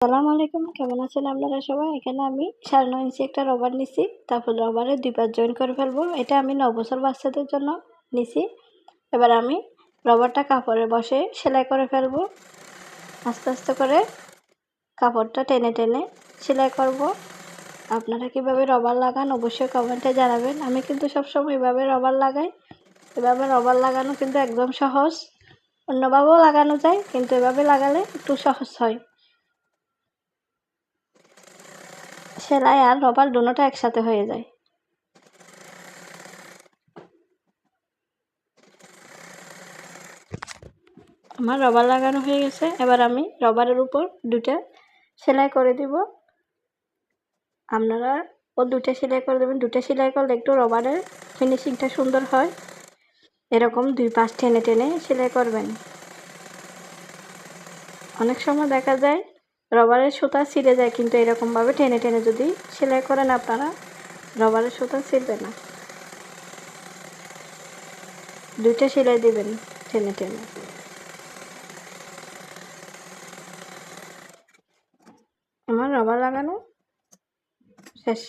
আসসালামু আলাইকুম, কেমন আছেন আপনারা সবাই? এখানে আমি 9.5 ইঞ্চি একটা রবার নিছি। তারপর রবারে 2 পাশ জয়েন করে ফেলবো। এটা আমি 9 বছর বাচ্চাদের জন্য নিছি। এবার আমি রবারটা কাপড়ে বসে সেলাই করে ফেলবো। আস্তে আস্তে করে কাপড়টা টেনে টেনে সেলাই করব। আপনারা কিভাবে রবার লাগান অবশ্যই কমেন্টে জানাবেন। আমি কিন্তু সবসময় এভাবে রবার লাগাই। এভাবে রবার লাগানো কিন্তু একদম সহজ। অন্যভাবেও লাগানো যায়, কিন্তু এভাবে লাগালে একটু সহজ হয়। সেলাই আর রবার দুটোটা একসাথে হয়ে যায়। আমার রবার লাগানো হয়ে গেছে। এবার আমি রবারের উপর 2টা সেলাই করে দিব। আপনারা 2টা সেলাই করে দেবেন। 2টা সেলাই করলে একটু রবারের ফিনিশিংটা সুন্দর হয়। এরকম 2 পাশ টেনে টেনে সেলাই করবেন। অনেক সময় দেখা যায় রবারের সুতা ছিঁড়ে যায়, কিন্তু এরকমভাবে টেনে টেনে যদি সেলাই করেন আপনারা, রবারের সুতা ছিঁড়বে না। 2টা সেলাই দিবেন টেনে টেনে। আমার রবার লাগানো শেষ।